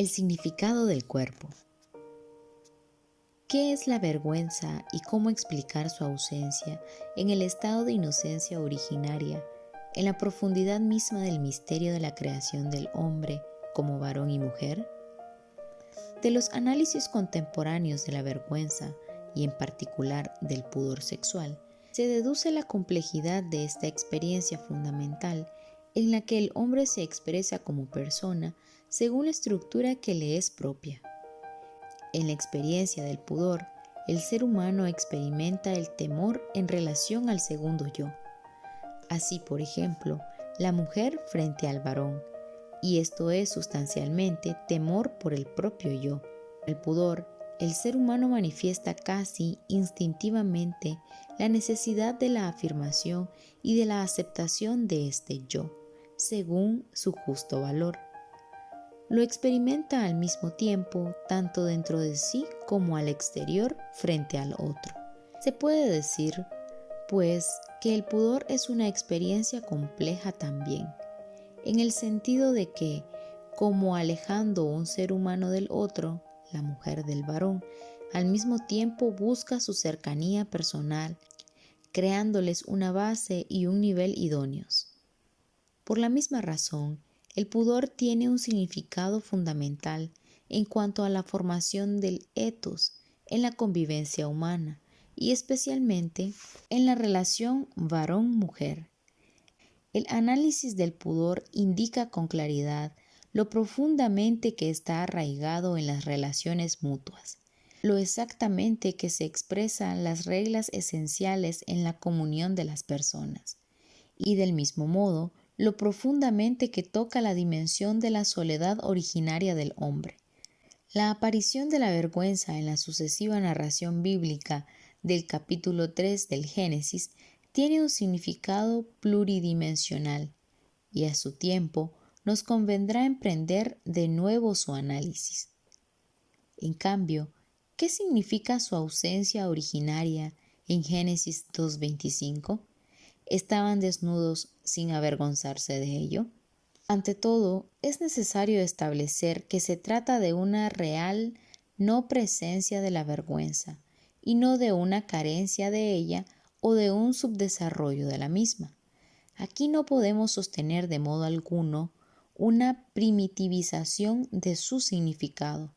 El significado del cuerpo. ¿Qué es la vergüenza y cómo explicar su ausencia en el estado de inocencia originaria, en la profundidad misma del misterio de la creación del hombre como varón y mujer? De los análisis contemporáneos de la vergüenza y en particular del pudor sexual, se deduce la complejidad de esta experiencia fundamental en la que el hombre se expresa como persona según la estructura que le es propia. En la experiencia del pudor, el ser humano experimenta el temor en relación al segundo yo. Así, por ejemplo, la mujer frente al varón, y esto es sustancialmente temor por el propio yo. El pudor, el ser humano manifiesta casi instintivamente la necesidad de la afirmación y de la aceptación de este yo, según su justo valor. Lo experimenta al mismo tiempo, tanto dentro de sí como al exterior frente al otro. Se puede decir, pues, que el pudor es una experiencia compleja también, en el sentido de que, como alejando un ser humano del otro, la mujer del varón, al mismo tiempo busca su cercanía personal, creándoles una base y un nivel idóneos. Por la misma razón, el pudor tiene un significado fundamental en cuanto a la formación del etos en la convivencia humana y especialmente en la relación varón-mujer. El análisis del pudor indica con claridad lo profundamente que está arraigado en las relaciones mutuas, lo exactamente que se expresan las reglas esenciales en la comunión de las personas, y del mismo modo, lo profundamente que toca la dimensión de la soledad originaria del hombre. La aparición de la vergüenza en la sucesiva narración bíblica del capítulo 3 del Génesis tiene un significado pluridimensional y a su tiempo nos convendrá emprender de nuevo su análisis. En cambio, ¿qué significa su ausencia originaria en Génesis 2:25? ¿Estaban desnudos sin avergonzarse de ello? Ante todo, es necesario establecer que se trata de una real no presencia de la vergüenza y no de una carencia de ella o de un subdesarrollo de la misma. Aquí no podemos sostener de modo alguno una primitivización de su significado.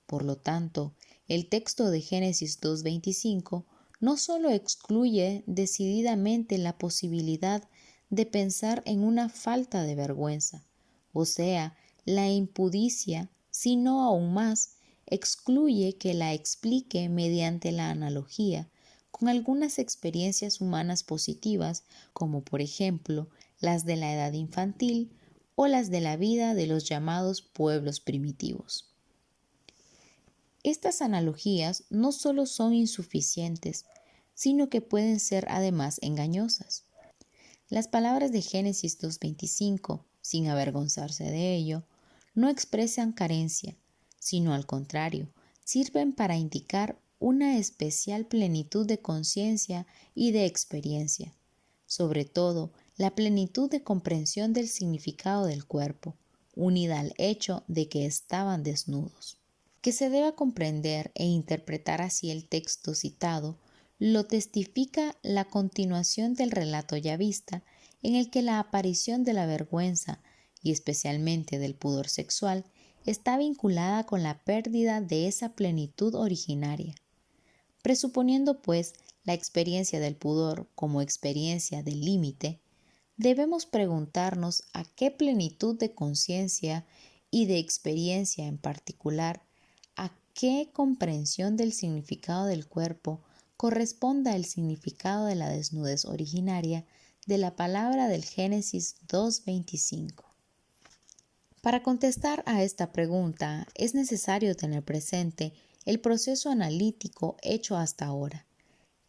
Por lo tanto, el texto de Génesis 2:25 no solo excluye decididamente la posibilidad de pensar en una falta de vergüenza, o sea, la impudicia, sino aún más, excluye que la explique mediante la analogía con algunas experiencias humanas positivas, como por ejemplo las de la edad infantil o las de la vida de los llamados pueblos primitivos. Estas analogías no solo son insuficientes, sino que pueden ser además engañosas. Las palabras de Génesis 2:25, sin avergonzarse de ello, no expresan carencia, sino al contrario, sirven para indicar una especial plenitud de conciencia y de experiencia, sobre todo la plenitud de comprensión del significado del cuerpo, unida al hecho de que estaban desnudos. Que se deba comprender e interpretar así el texto citado, lo testifica la continuación del relato ya vista, en el que la aparición de la vergüenza, y especialmente del pudor sexual, está vinculada con la pérdida de esa plenitud originaria. Presuponiendo, pues, la experiencia del pudor como experiencia del límite, debemos preguntarnos a qué plenitud de conciencia y de experiencia en particular, a qué comprensión del significado del cuerpo corresponda el significado de la desnudez originaria de la palabra del Génesis 2:25. Para contestar a esta pregunta es necesario tener presente el proceso analítico hecho hasta ahora,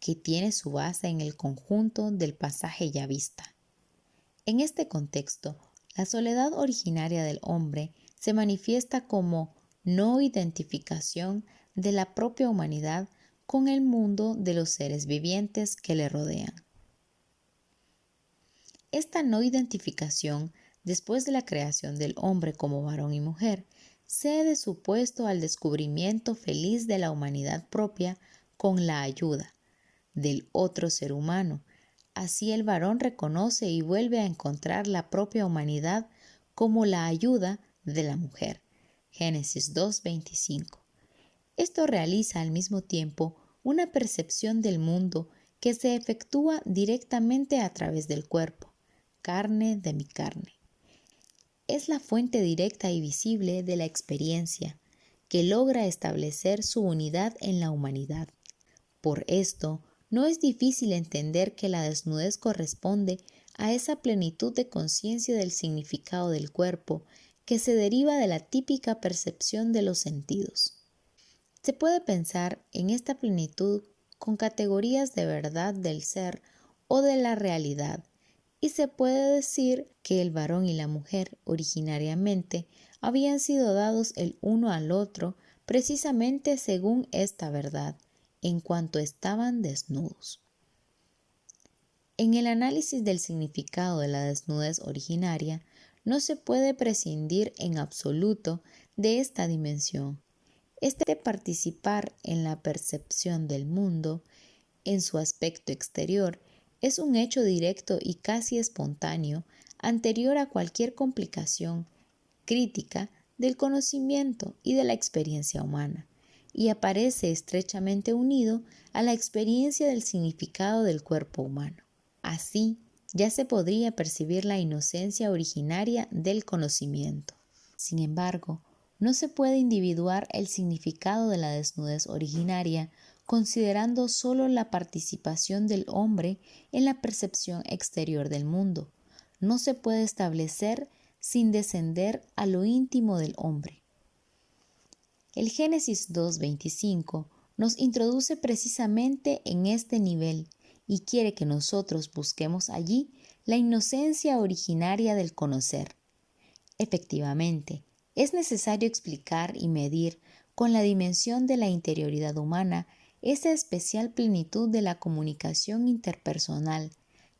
que tiene su base en el conjunto del pasaje ya vista. En este contexto, la soledad originaria del hombre se manifiesta como no identificación de la propia humanidad con el mundo de los seres vivientes que le rodean. Esta no identificación, después de la creación del hombre como varón y mujer, cede su puesto al descubrimiento feliz de la humanidad propia con la ayuda del otro ser humano. Así el varón reconoce y vuelve a encontrar la propia humanidad como la ayuda de la mujer. Génesis 2:25. Esto realiza al mismo tiempo una percepción del mundo que se efectúa directamente a través del cuerpo, carne de mi carne. Es la fuente directa y visible de la experiencia que logra establecer su unidad en la humanidad. Por esto, no es difícil entender que la desnudez corresponde a esa plenitud de conciencia del significado del cuerpo que se deriva de la típica percepción de los sentidos. Se puede pensar en esta plenitud con categorías de verdad del ser o de la realidad, y se puede decir que el varón y la mujer originariamente habían sido dados el uno al otro precisamente según esta verdad, en cuanto estaban desnudos. En el análisis del significado de la desnudez originaria, no se puede prescindir en absoluto de esta dimensión. Este participar en la percepción del mundo, en su aspecto exterior, es un hecho directo y casi espontáneo, anterior a cualquier complicación crítica del conocimiento y de la experiencia humana, y aparece estrechamente unido a la experiencia del significado del cuerpo humano. Así, ya se podría percibir la inocencia originaria del conocimiento. Sin embargo, no se puede individuar el significado de la desnudez originaria considerando solo la participación del hombre en la percepción exterior del mundo. No se puede establecer sin descender a lo íntimo del hombre. El Génesis 2:25 nos introduce precisamente en este nivel y quiere que nosotros busquemos allí la inocencia originaria del conocer. Efectivamente, es necesario explicar y medir con la dimensión de la interioridad humana esa especial plenitud de la comunicación interpersonal,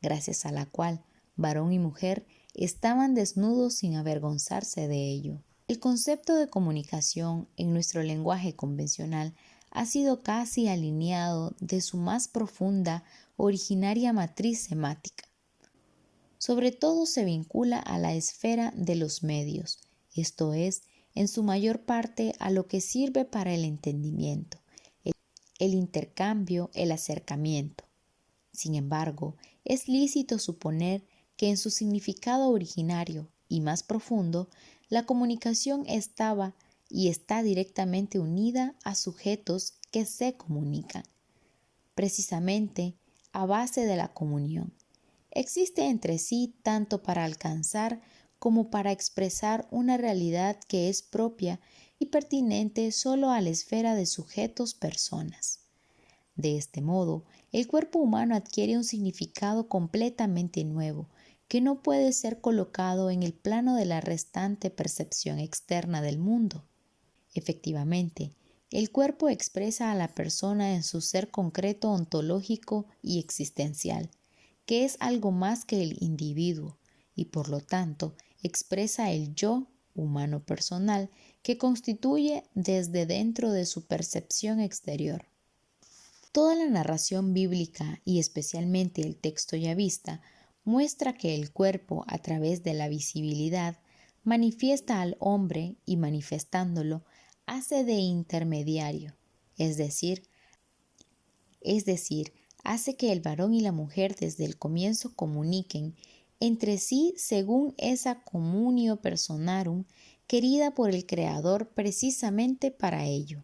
gracias a la cual varón y mujer estaban desnudos sin avergonzarse de ello. El concepto de comunicación en nuestro lenguaje convencional ha sido casi alineado de su más profunda, originaria matriz semántica. Sobre todo se vincula a la esfera de los medios, esto es, en su mayor parte a lo que sirve para el entendimiento, el intercambio, el acercamiento. Sin embargo, es lícito suponer que en su significado originario y más profundo, la comunicación estaba y está directamente unida a sujetos que se comunican, precisamente a base de la comunión. Existe entre sí tanto para alcanzar como para expresar una realidad que es propia y pertinente solo a la esfera de sujetos personas. De este modo, el cuerpo humano adquiere un significado completamente nuevo, que no puede ser colocado en el plano de la restante percepción externa del mundo. Efectivamente, el cuerpo expresa a la persona en su ser concreto ontológico y existencial, que es algo más que el individuo, y por lo tanto expresa el yo humano personal que constituye desde dentro de su percepción exterior. Toda la narración bíblica y especialmente el texto yavista muestra que el cuerpo, a través de la visibilidad, manifiesta al hombre y manifestándolo hace de intermediario, es decir, hace que el varón y la mujer desde el comienzo comuniquen entre sí según esa communio personarum querida por el Creador precisamente para ello.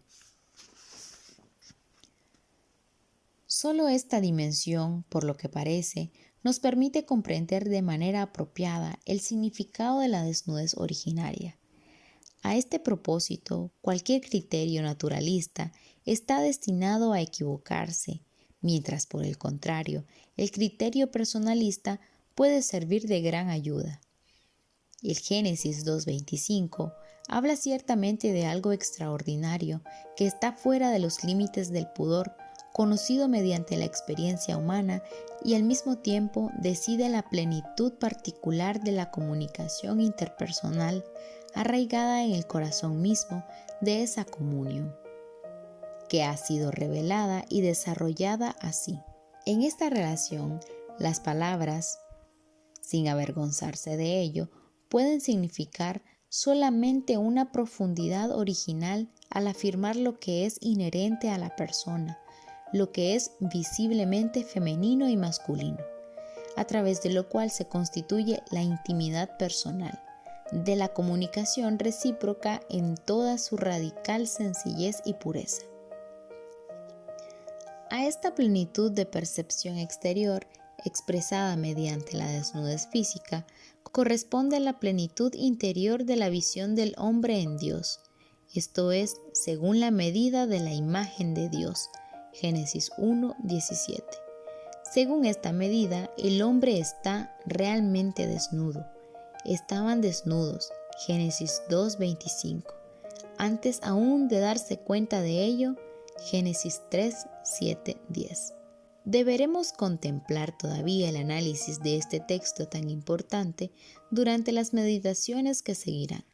Solo esta dimensión, por lo que parece, nos permite comprender de manera apropiada el significado de la desnudez originaria. A este propósito, cualquier criterio naturalista está destinado a equivocarse, mientras por el contrario, el criterio personalista puede servir de gran ayuda. El Génesis 2:25 habla ciertamente de algo extraordinario que está fuera de los límites del pudor conocido mediante la experiencia humana y al mismo tiempo decide la plenitud particular de la comunicación interpersonal arraigada en el corazón mismo de esa comunión, que ha sido revelada y desarrollada así. En esta relación, las palabras, sin avergonzarse de ello, pueden significar solamente una profundidad original al afirmar lo que es inherente a la persona, lo que es visiblemente femenino y masculino, a través de lo cual se constituye la intimidad personal, de la comunicación recíproca en toda su radical sencillez y pureza. A esta plenitud de percepción exterior, expresada mediante la desnudez física, corresponde la plenitud interior de la visión del hombre en Dios, esto es, según la medida de la imagen de Dios. Génesis 1:17. Según esta medida, el hombre está realmente desnudo. Estaban desnudos. Génesis 2:25. Antes aún de darse cuenta de ello, Génesis 3:7-10. Deberemos contemplar todavía el análisis de este texto tan importante durante las meditaciones que seguirán.